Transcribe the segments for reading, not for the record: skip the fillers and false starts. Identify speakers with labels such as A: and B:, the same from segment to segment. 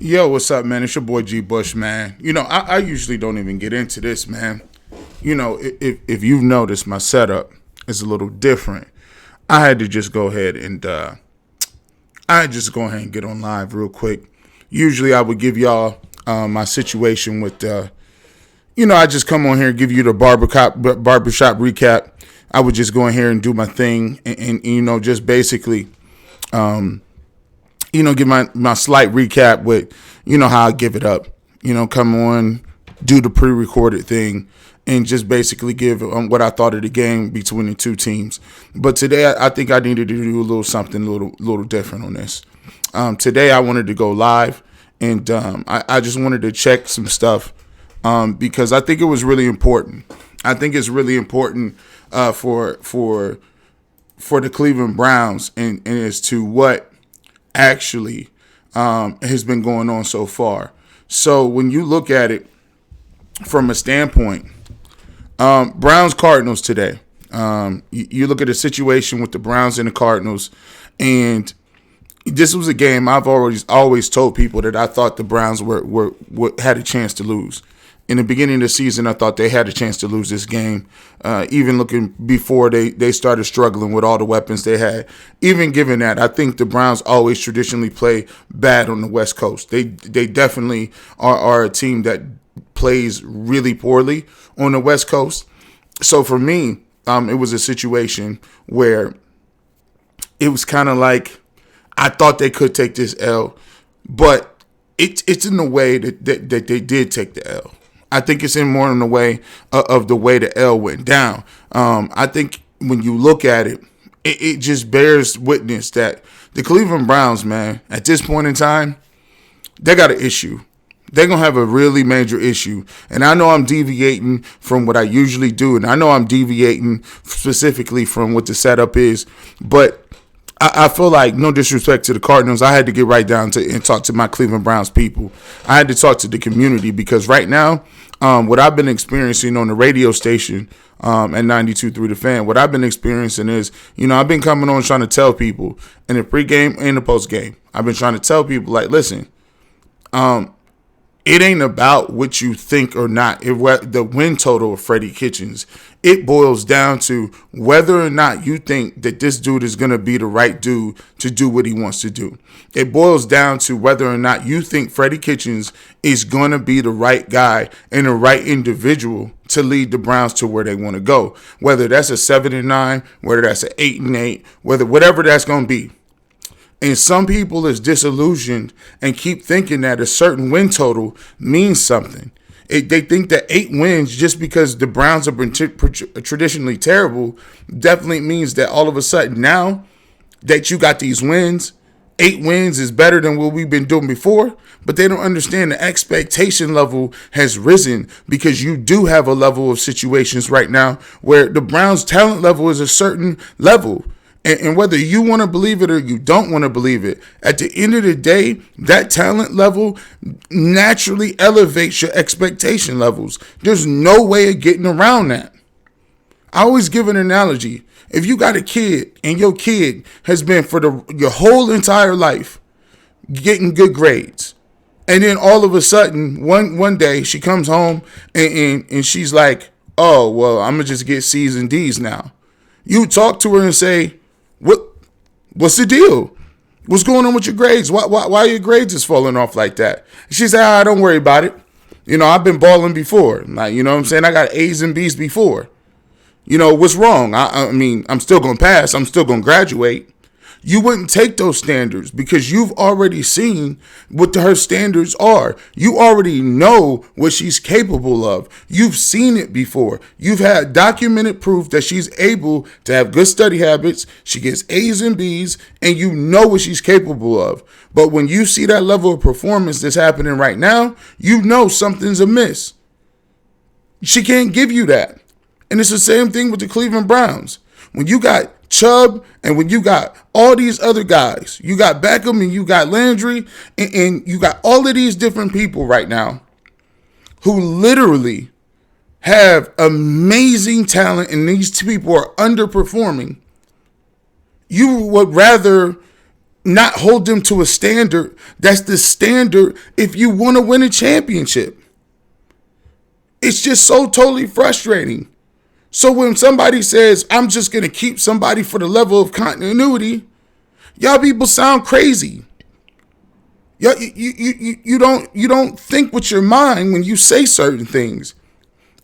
A: Yo, what's up, man? It's your boy G Bush, man. I usually don't even get into this, man. If you've noticed, my setup is a little different. I had to just go ahead and get on live real quick. Usually, I would give y'all my situation with I just come on here and give you the barbershop recap. I would just go in here and do my thing and just basically give my slight recap with, how I give it up. Come on, do the pre-recorded thing, and just basically give what I thought of the game between the two teams. But today, I think I needed to do a little something a little different on this. Today, I wanted to go live, and I just wanted to check some stuff because I think it was really important. I think it's really important for the Cleveland Browns and as to what actually has been going on so far. So when you look at it from a standpoint, Browns Cardinals today, you look at the situation with the Browns and the Cardinals, and this was a game I've always told people that I thought the Browns were had a chance to lose. In the beginning of the season, I thought they had a chance to lose this game. Even looking before they started struggling with all the weapons they had. Even given that, I think the Browns always traditionally play bad on the West Coast. They definitely are a team that plays really poorly on the West Coast. So for me, it was a situation where it was kind of like I thought they could take this L, but it's in the way that they did take the L. I think it's more in the way of the way the L went down. I think when you look at it, it just bears witness that the Cleveland Browns, man, at this point in time, they got an issue. They're going to have a really major issue. And I know I'm deviating from what I usually do, and I know I'm deviating specifically from what the setup is, but I feel like, no disrespect to the Cardinals, I had to get right down to and talk to my Cleveland Browns people. I had to talk to the community because right now, what I've been experiencing on the radio station at 92.3 The Fan, what I've been experiencing is, I've been coming on trying to tell people in the pregame and the postgame. I've been trying to tell people, like, listen, it ain't about what you think or not. The win total of Freddie Kitchens, it boils down to whether or not you think that this dude is going to be the right dude to do what he wants to do. It boils down to whether or not you think Freddie Kitchens is going to be the right guy and the right individual to lead the Browns to where they want to go. Whether that's a 7-9, whether that's an 8-8, whatever that's going to be. And some people is disillusioned and keep thinking that a certain win total means something. They think that 8 wins, just because the Browns have been traditionally terrible, definitely means that all of a sudden now that you got these wins, 8 wins is better than what we've been doing before. But they don't understand the expectation level has risen because you do have a level of situations right now where the Browns' talent level is a certain level. And whether you want to believe it or you don't want to believe it, at the end of the day, that talent level naturally elevates your expectation levels. There's no way of getting around that. I always give an analogy. If you got a kid and your kid has been for your whole entire life getting good grades, and then all of a sudden one day she comes home and she's like, oh, well, I'm going to just get C's and D's now. You talk to her and say, What's the deal? What's going on with your grades? Why your grades is falling off like that? She said, don't worry about it. I've been balling before. Like, you know what I'm saying? I got A's and B's before. What's wrong? I mean, I'm still going to pass. I'm still going to graduate. You wouldn't take those standards because you've already seen what her standards are. You already know what she's capable of. You've seen it before. You've had documented proof that she's able to have good study habits. She gets A's and B's, and you know what she's capable of. But when you see that level of performance that's happening right now, you know something's amiss. She can't give you that. And it's the same thing with the Cleveland Browns. When you got Chubb, and when you got all these other guys, you got Beckham and you got Landry, and you got all of these different people right now who literally have amazing talent, and these people are underperforming. You would rather not hold them to a standard that's the standard if you want to win a championship. It's just so totally frustrating. So when somebody says, I'm just going to keep somebody for the level of continuity, y'all people sound crazy. You don't think with your mind when you say certain things.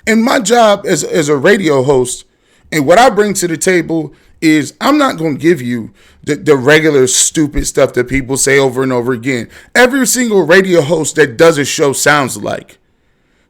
A: And my job as a radio host and what I bring to the table is I'm not going to give you the regular stupid stuff that people say over and over again. Every single radio host that does a show sounds alike.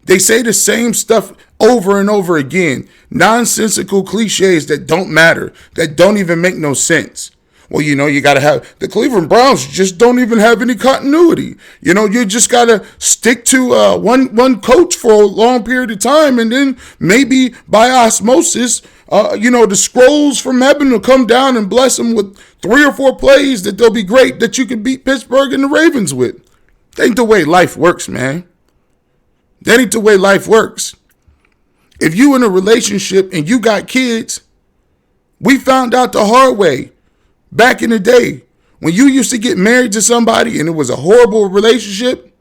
A: They say the same stuff over and over again. Nonsensical cliches that don't matter, that don't even make no sense. Well, you got to have the Cleveland Browns just don't even have any continuity. You just got to stick to one coach for a long period of time. And then maybe by osmosis, the scrolls from heaven will come down and bless them with 3 or 4 plays that they'll be great that you can beat Pittsburgh and the Ravens with. That ain't the way life works, man. That ain't the way life works. If you in a relationship and you got kids, we found out the hard way back in the day when you used to get married to somebody and it was a horrible relationship,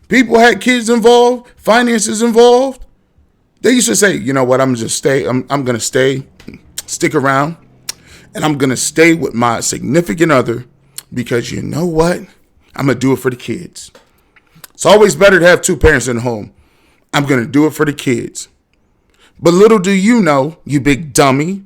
A: people had kids involved, finances involved. They used to say, you know what, I'm going to stick around, and I'm going to stay with my significant other because you know what? I'm going to do it for the kids. It's always better to have 2 parents in the home. I'm going to do it for the kids. But little do you know, you big dummy,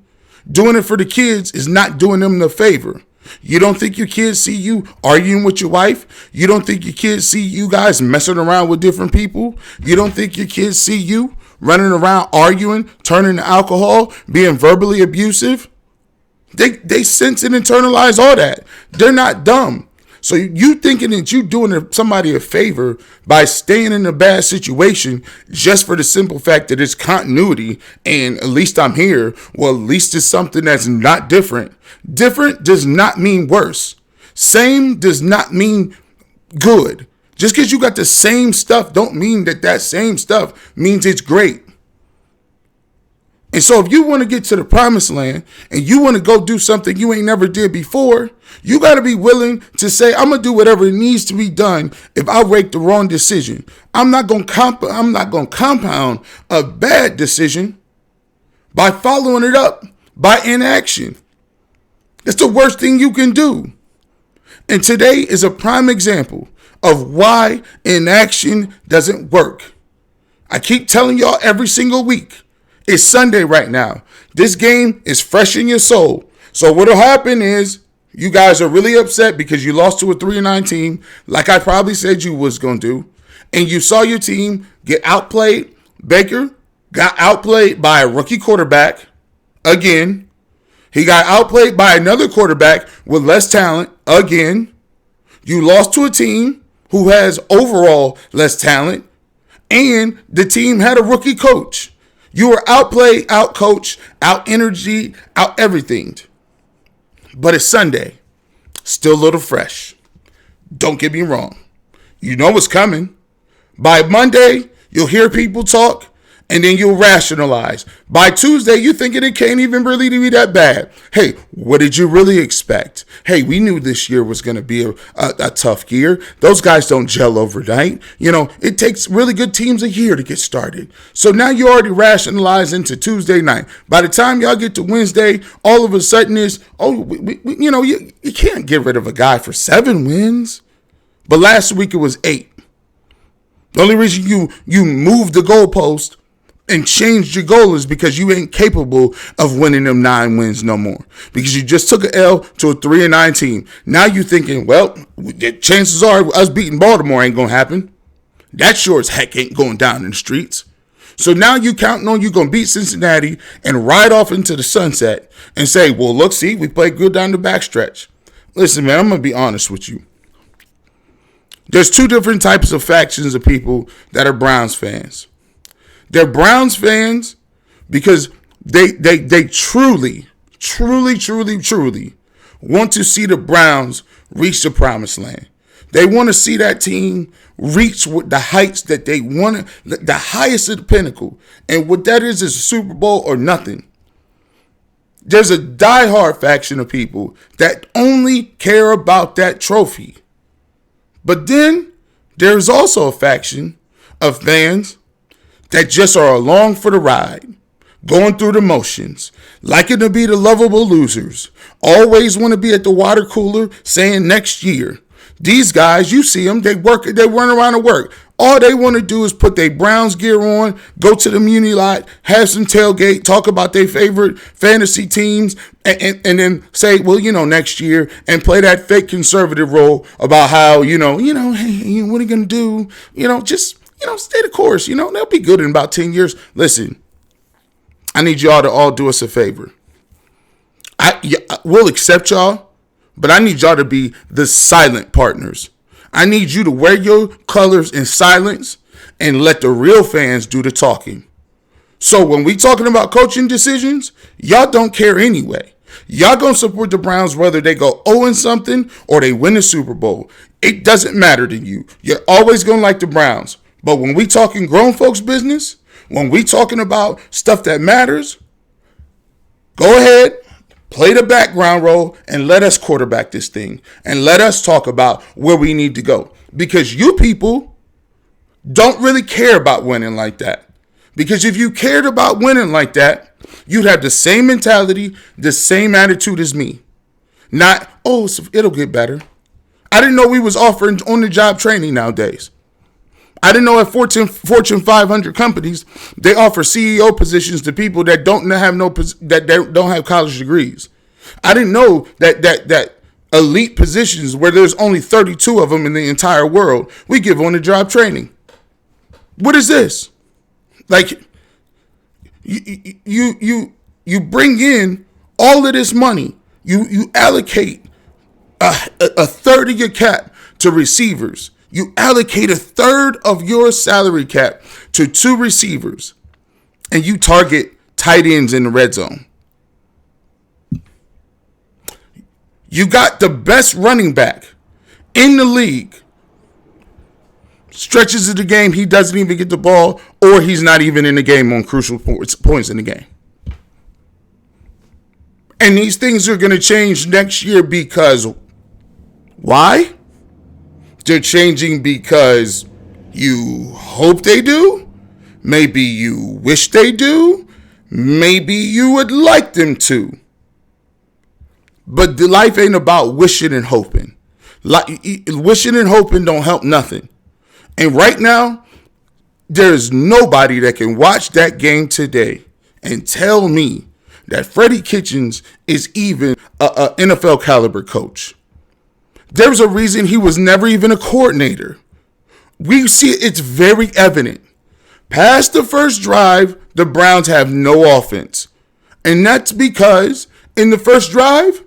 A: doing it for the kids is not doing them the favor. You don't think your kids see you arguing with your wife? You don't think your kids see you guys messing around with different people? You don't think your kids see you running around arguing, turning to alcohol, being verbally abusive? They sense and internalize all that. They're not dumb. So you thinking that you doing somebody a favor by staying in a bad situation just for the simple fact that it's continuity and at least I'm here. Well, at least it's something that's not different. Different does not mean worse. Same does not mean good. Just because you got the same stuff don't mean that same stuff means it's great. And so if you want to get to the promised land and you want to go do something you ain't never did before, you got to be willing to say, I'm going to do whatever needs to be done if I make the wrong decision. I'm not going to compound a bad decision by following it up by inaction. It's the worst thing you can do. And today is a prime example of why inaction doesn't work. I keep telling y'all every single week. It's Sunday right now. This game is fresh in your soul. So what'll happen is you guys are really upset because you lost to a 3-9 team, like I probably said you was going to do, and you saw your team get outplayed. Baker got outplayed by a rookie quarterback again. He got outplayed by another quarterback with less talent again. You lost to a team who has overall less talent, and the team had a rookie coach. You were outplayed, outcoached, out-energied, out-everything. But it's Sunday. Still a little fresh. Don't get me wrong. You know what's coming. By Monday, you'll hear people talk, and then you'll rationalize. By Tuesday, you're thinking it can't even really be that bad. Hey, what did you really expect? Hey, we knew this year was going to be a tough year. Those guys don't gel overnight. It takes really good teams a year to get started. So now you already rationalize into Tuesday night. By the time y'all get to Wednesday, all of a sudden you can't get rid of a guy for 7 wins. But last week it was 8. The only reason you moved the goalpost and changed your goal is because you ain't capable of winning them 9 wins no more. Because you just took an L to a 3-9 team. Now you thinking, well, chances are us beating Baltimore ain't going to happen. That sure as heck ain't going down in the streets. So now you counting on you going to beat Cincinnati and ride off into the sunset and say, well, look, see, we played good down the backstretch. Listen, man, I'm going to be honest with you. There's 2 different types of factions of people that are Browns fans. They're Browns fans because they truly want to see the Browns reach the promised land. They want to see that team reach with the heights that they want, the highest of the pinnacle. And what that is a Super Bowl or nothing. There's a diehard faction of people that only care about that trophy. But then there's also a faction of fans that just are along for the ride, going through the motions, liking to be the lovable losers, always want to be at the water cooler saying next year. These guys, you see them, they run around to work. All they want to do is put their Browns gear on, go to the muni lot, have some tailgate, talk about their favorite fantasy teams, and then say, well, next year, and play that fake conservative role about how, hey, what are you going to do? Just stay the course. They'll be good in about 10 years. Listen, I need y'all to all do us a favor. We'll accept y'all. But I need y'all to be the silent partners. I need you to wear your colors in silence and let the real fans do the talking. So when we talking about coaching decisions, y'all don't care anyway. Y'all gonna support the Browns whether they go 0-something or they win the Super Bowl. It doesn't matter to you. You're always gonna like the Browns. But when we talking grown folks business, when we talking about stuff that matters, go ahead. Play the background role and let us quarterback this thing and let us talk about where we need to go. Because you people don't really care about winning like that. Because if you cared about winning like that, you'd have the same mentality, the same attitude as me. Not, it'll get better. I didn't know we was offering on-the-job training nowadays. I didn't know at Fortune 500 companies, they offer CEO positions to people that don't have college degrees. I didn't know that elite positions where there's only 32 of them in the entire world, we give on-the-job training. What is this? Like, you bring in all of this money. You allocate a third of your cap to receivers. You allocate a third of your salary cap to 2 receivers, and you target tight ends in the red zone. You got the best running back in the league. Stretches of the game, he doesn't even get the ball, or he's not even in the game on crucial points in the game. And these things are going to change next year because why? They're changing because you hope they do. Maybe you wish they do. Maybe you would like them to. But the life ain't about wishing and hoping. Wishing and hoping don't help nothing. And right now, there's nobody that can watch that game today and tell me that Freddie Kitchens is even a NFL caliber coach. There's a reason he was never even a coordinator. We see it's very evident. Past the first drive, the Browns have no offense. And that's because in the first drive,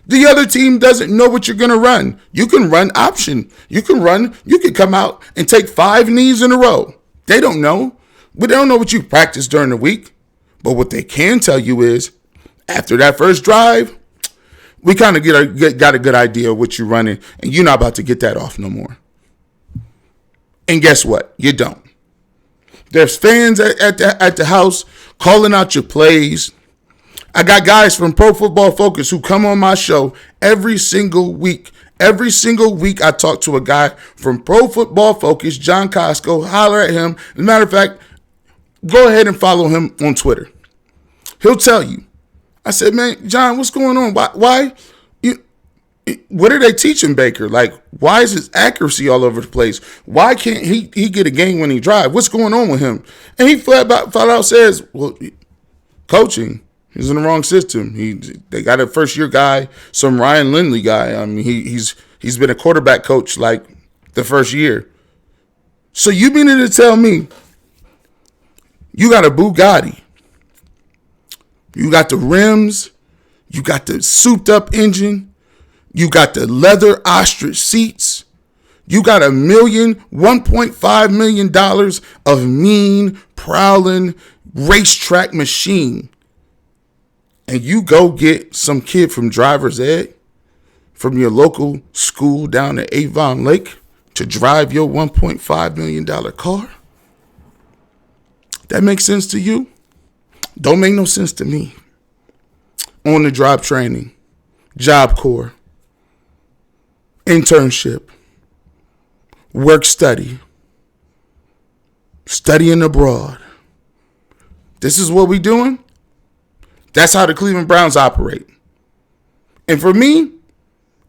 A: the other team doesn't know what you're going to run. You can run option. You can come out and take 5 knees in a row. They don't know. But they don't know what you practiced during the week. But what they can tell you is, after that first drive, we kind of got a good idea of what you're running, and you're not about to get that off no more. And guess what? You don't. There's fans at the house calling out your plays. I got guys from Pro Football Focus who come on my show every single week. Every single week I talk to a guy from Pro Football Focus, John Costco, holler at him. As a matter of fact, go ahead and follow him on Twitter. He'll tell you. I said, man, John, what's going on? Why? What are they teaching Baker? Like, why is his accuracy all over the place? Why can't he get a game when he drive? What's going on with him? And he flat out says, well, coaching. He's in the wrong system. They got a first-year guy, some Ryan Lindley guy. I mean, he's been a quarterback coach like the first year. So you meaning to tell me you got a Bugatti? You got the rims, you got the souped-up engine, you got the leather ostrich seats, you got $1.5 million of mean, prowling racetrack machine, and you go get some kid from driver's ed from your local school down at Avon Lake to drive your $1.5 million car? That makes sense to you? Don't make no sense to me. on the job training, Job Corps, internship, work study, studying abroad. This is what we doing? That's how the Cleveland Browns operate. And for me,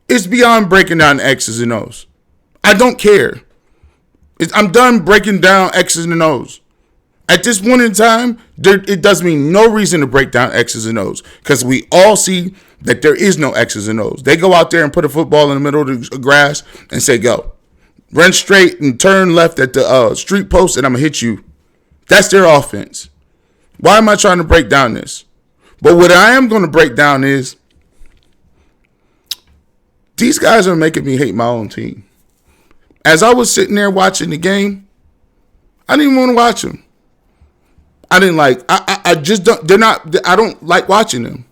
A: it's beyond breaking down X's and O's. I don't care. I'm done breaking down X's and O's. At this point in time, it does me no reason to break down X's and O's because we all see that there is no X's and O's. They go out there and put a football in the middle of the grass and say, go. Run straight and turn left at the street post and I'm going to hit you. That's their offense. Why am I trying to break down this? But what I am going to break down is these guys are making me hate my own team. As I was sitting there watching the game, I didn't even want to watch them. I didn't like, I just don't, they're not, I don't like watching them.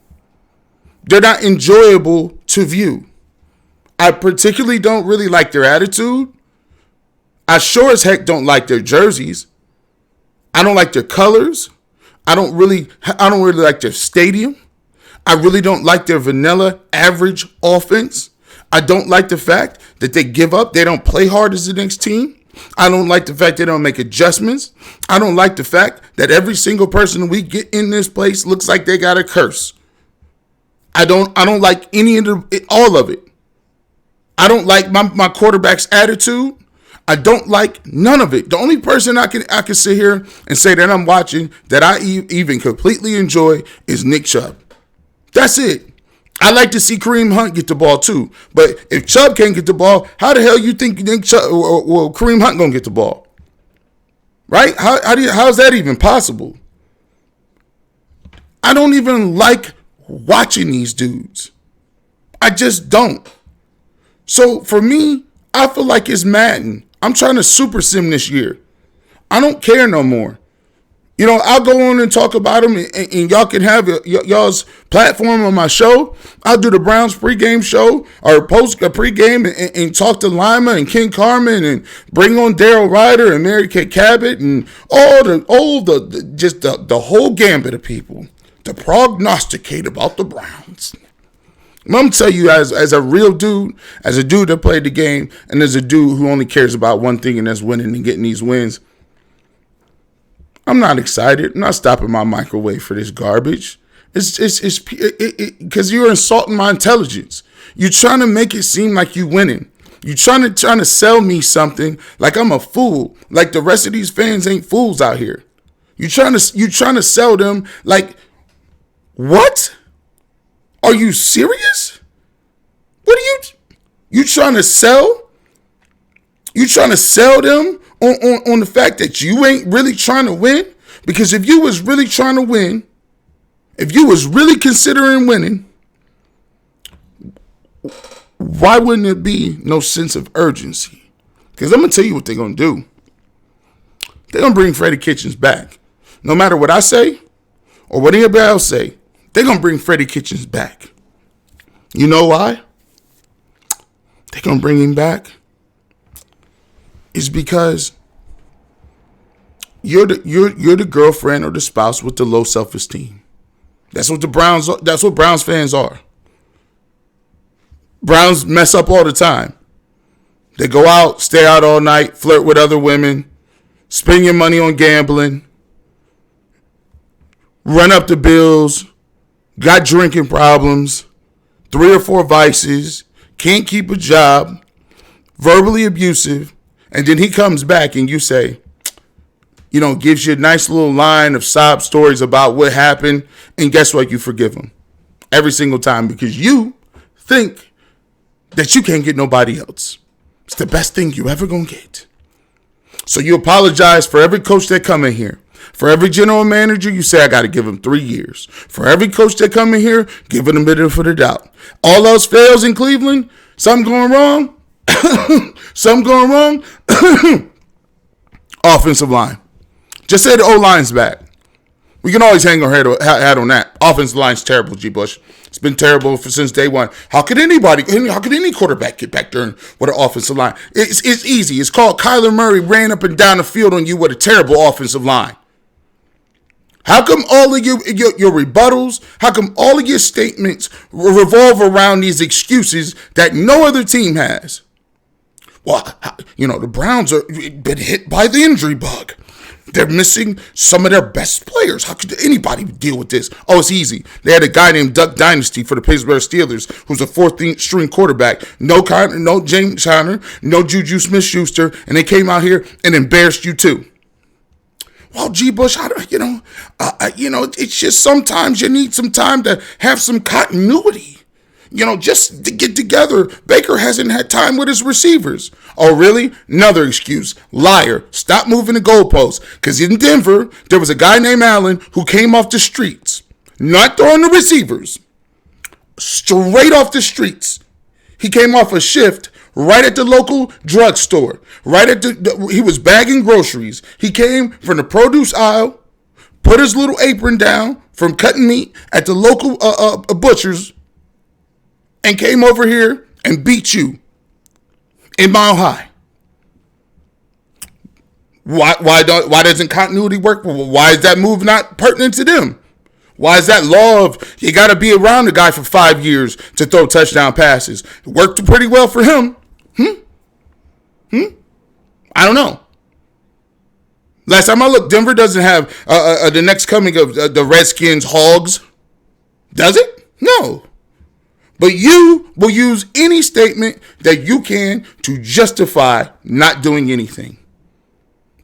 A: They're not enjoyable to view. I particularly don't really like their attitude. I sure as heck don't like their jerseys. I don't like their colors. I don't really like their stadium. I really don't like their vanilla average offense. I don't like the fact that they give up. They don't play hard as the next team. I don't like the fact they don't make adjustments. I don't like the fact that every single person we get in this place looks like they got a curse. I don't like all of it. I don't like my quarterback's attitude. I don't like none of it. The only person I can sit here and say that I'm watching that I even completely enjoy is Nick Chubb. That's it. I like to see Kareem Hunt get the ball too. But if Chubb can't get the ball, how the hell you think Nick Chubb or Kareem Hunt gonna get the ball? Right? How's that even possible? I don't even like watching these dudes. I just don't. So for me, I feel like it's Madden. I'm trying to super sim this year. I don't care no more. You know, I'll go on and talk about them, and y'all can have y'all's platform on my show. I'll do the Browns pregame show or post pregame and talk to Lima and Ken Carmen and bring on Daryl Ryder and Mary Kay Cabot and the whole gambit of people to prognosticate about the Browns. I'm going to tell you as a real dude, as a dude that played the game, and as a dude who only cares about one thing, and that's winning and getting these wins, I'm not excited. I'm not stopping my microwave for this garbage. It's because you're insulting my intelligence. You're trying to make it seem like you winning. You're trying to sell me something like I'm a fool, like the rest of these fans ain't fools out here. You're trying to sell them like, what? Are you serious? What are you trying to sell? You trying to sell them on the fact that you ain't really trying to win? Because if you was really trying to win, if you was really considering winning, why wouldn't it be no sense of urgency? Because I'm going to tell you what they're going to do. They're going to bring Freddie Kitchens back. No matter what I say or what anybody else say, they're going to bring Freddie Kitchens back. You know why? They're going to bring him back. It's because you're the girlfriend or the spouse with the low self-esteem. That's what Browns fans are. Browns mess up all the time. They go out, stay out all night, flirt with other women, spend your money on gambling, run up the bills, got drinking problems, 3 or 4 vices, can't keep a job, verbally abusive, and then he comes back and you say, gives you a nice little line of sob stories about what happened, and guess what? You forgive him every single time because you think that you can't get nobody else. It's the best thing you ever gonna get. So you apologize for every coach that come in here. For every general manager, you say, I got to give him 3 years. For every coach that come in here, give him a benefit of the doubt. All else fails in Cleveland, something going wrong, offensive line. Just say the O-line's back. We can always hang our head on that. Offensive line's terrible, G. Bush. It's been terrible since day one. How could any quarterback get back there with an offensive line? It's easy. It's called Kyler Murray ran up and down the field on you with a terrible offensive line. How come all of your rebuttals, how come all of your statements revolve around these excuses that no other team has? Well, the Browns are been hit by the injury bug. They're missing some of their best players. How could anybody deal with this? Oh, it's easy. They had a guy named Duck Dynasty for the Pittsburgh Steelers, who's a fourth-string quarterback. No James Conner, no Juju Smith-Schuster, and they came out here and embarrassed you too. Well, G. Bush, it's just sometimes you need some time to have some continuity. Just to get together. Baker hasn't had time with his receivers. Oh, really? Another excuse. Liar. Stop moving the goalposts. Because in Denver, there was a guy named Allen who came off the streets. Not throwing the receivers. Straight off the streets. He came off a shift right at the local drugstore. He was bagging groceries. He came from the produce aisle, put his little apron down from cutting meat at the local butcher's, and came over here and beat you in Mile High. Why doesn't continuity work? Why is that move not pertinent to them? Why is that law of you got to be around the guy for 5 years to throw touchdown passes? It worked pretty well for him. I don't know. Last time I looked, Denver doesn't have the next coming of the Redskins Hogs. Does it? No. But you will use any statement that you can to justify not doing anything.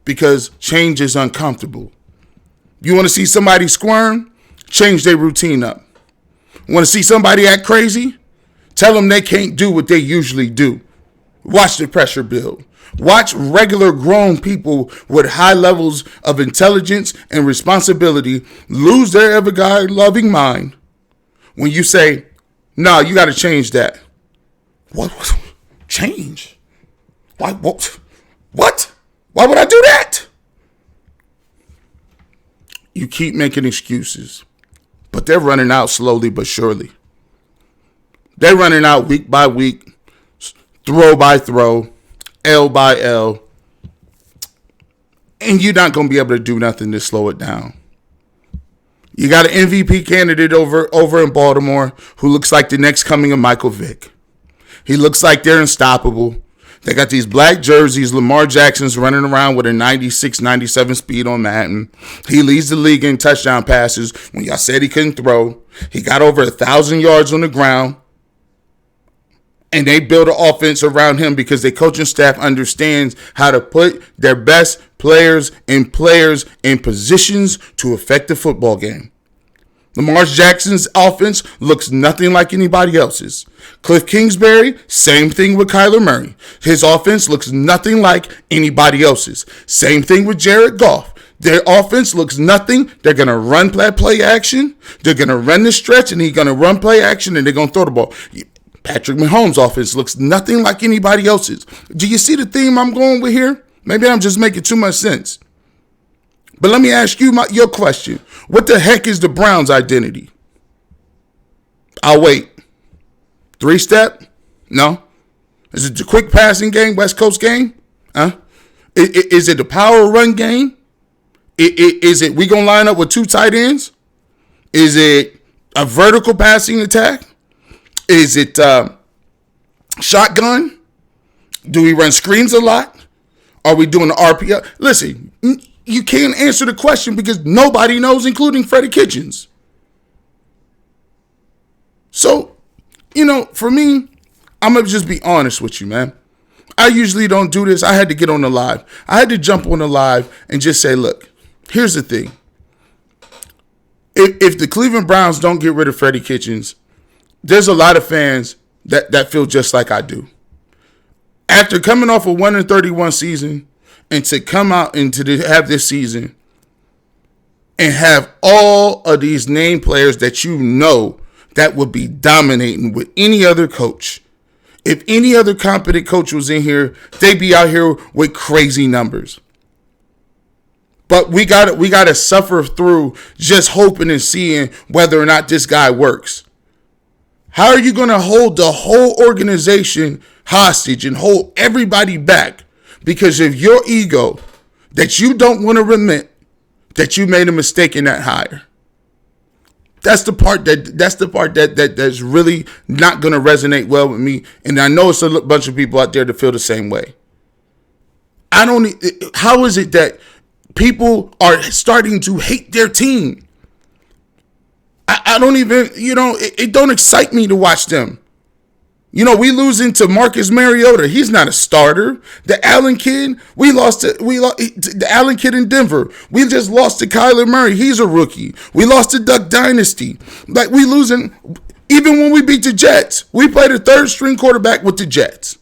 A: Because change is uncomfortable. You want to see somebody squirm? Change their routine up. Want to see somebody act crazy? Tell them they can't do what they usually do. Watch the pressure build. Watch regular grown people with high levels of intelligence and responsibility lose their ever-God-loving mind when you say, no, you got to change that. What? Change? Why? What? Why would I do that? You keep making excuses, but they're running out slowly but surely. They're running out week by week, throw by throw, L by L, and you're not going to be able to do nothing to slow it down. You got an MVP candidate over in Baltimore who looks like the next coming of Michael Vick. He looks like they're unstoppable. They got these black jerseys. Lamar Jackson's running around with a 96, 97 speed on Madden. He leads the league in touchdown passes when y'all said he couldn't throw. He got over 1,000 yards on the ground. And they build an offense around him because their coaching staff understands how to put their best players in positions to affect the football game. Lamar Jackson's offense looks nothing like anybody else's. Cliff Kingsbury, same thing with Kyler Murray. His offense looks nothing like anybody else's. Same thing with Jared Goff. Their offense looks nothing. They're going to run play action. They're going to run the stretch, and he's going to run play action, and they're going to throw the ball. Patrick Mahomes' offense looks nothing like anybody else's. Do you see the theme I'm going with here? Maybe I'm just making too much sense. But let me ask you your question. What the heck is the Browns' identity? I'll wait. 3-step? No. Is it the quick passing game, West Coast game? Is it the power run game? Is it we going to line up with 2 tight ends? Is it a vertical passing attack? Is it shotgun? Do we run screens a lot? Are we doing the RPO? Listen, you can't answer the question because nobody knows, including Freddie Kitchens. So, for me, I'm going to just be honest with you, man. I usually don't do this. I had to get on the live. I had to jump on the live and just say, look, here's the thing. If the Cleveland Browns don't get rid of Freddie Kitchens, there's a lot of fans that feel just like I do. After coming off a 1-31 season and to come out and to have this season and have all of these name players that that would be dominating with any other coach. If any other competent coach was in here, they'd be out here with crazy numbers. But we got to suffer through just hoping and seeing whether or not this guy works. How are you going to hold the whole organization hostage and hold everybody back because of your ego that you don't want to admit that you made a mistake in that hire. That's the part that's really not going to resonate well with me. And I know it's a bunch of people out there that feel the same way. How is it that people are starting to hate their team? I don't even, it don't excite me to watch them. We losing to Marcus Mariota. He's not a starter. The Allen kid, we lost to the Allen kid in Denver. We just lost to Kyler Murray. He's a rookie. We lost to Duck Dynasty. Like, we losing, even when we beat the Jets, we played a third string quarterback with the Jets.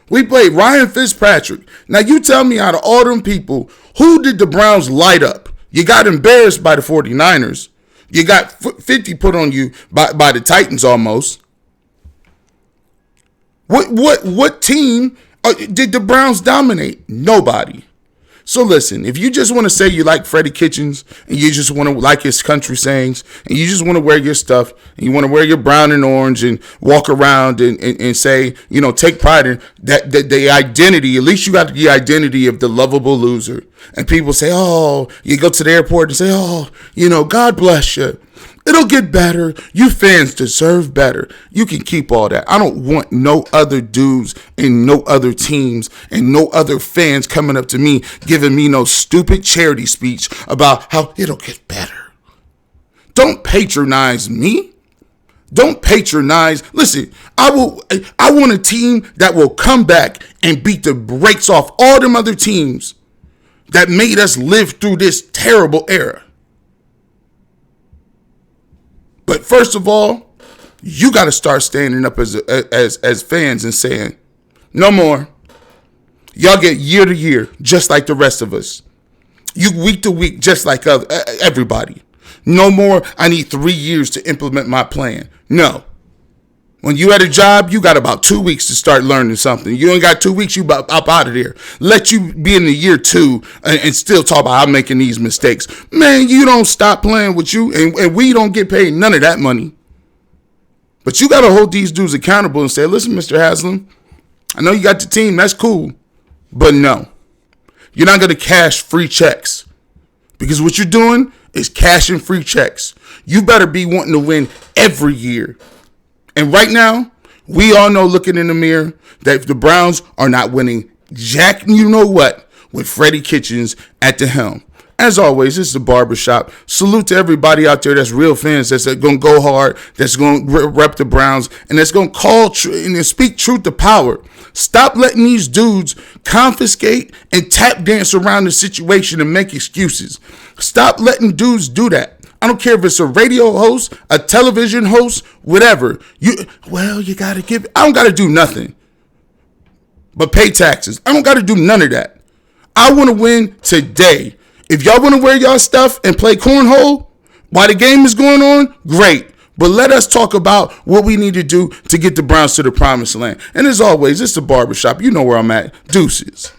A: We played Ryan Fitzpatrick. Now, you tell me, out of all them people, who did the Browns light up? You got embarrassed by the 49ers. You got 50 put on you by the Titans almost. What team did the Browns dominate? Nobody. So listen, if you just want to say you like Freddie Kitchens and you just want to like his country sayings and you just want to wear your stuff and you want to wear your brown and orange and walk around and say, take pride in that the identity, at least you got the identity of the lovable loser. And people say, oh, you go to the airport and say, oh, God bless you. It'll get better. You fans deserve better. You can keep all that. I don't want no other dudes and no other teams and no other fans coming up to me giving me no stupid charity speech about how it'll get better. Don't patronize me. Don't patronize. Listen, I want a team that will come back and beat the brakes off all them other teams that made us live through this terrible era. But first of all, you got to start standing up as fans and saying, no more. Y'all get year to year, just like the rest of us. You week to week, just like everybody. No more, I need 3 years to implement my plan. No. When you at a job, you got about 2 weeks to start learning something. You ain't got 2 weeks, you up out of there. Let you be in the year 2 and still talk about I'm making these mistakes. Man, you don't stop playing with you, and we don't get paid none of that money. But you got to hold these dudes accountable and say, listen, Mr. Haslam, I know you got the team. That's cool. But no, you're not going to cash free checks. Because what you're doing is cashing free checks. You better be wanting to win every year. And right now, we all know, looking in the mirror, that the Browns are not winning jack with Freddie Kitchens at the helm. As always, this is the Barbershop. Salute to everybody out there that's real fans, that's going to go hard, that's going to rep the Browns, and that's going to call and speak truth to power. Stop letting these dudes confiscate and tap dance around the situation and make excuses. Stop letting dudes do that. I don't care if it's a radio host, a television host, whatever. You got to give. I don't got to do nothing but pay taxes. I don't got to do none of that. I want to win today. If y'all want to wear y'all stuff and play cornhole while the game is going on, great. But let us talk about what we need to do to get the Browns to the promised land. And as always, it's the Barbershop. You know where I'm at. Deuces.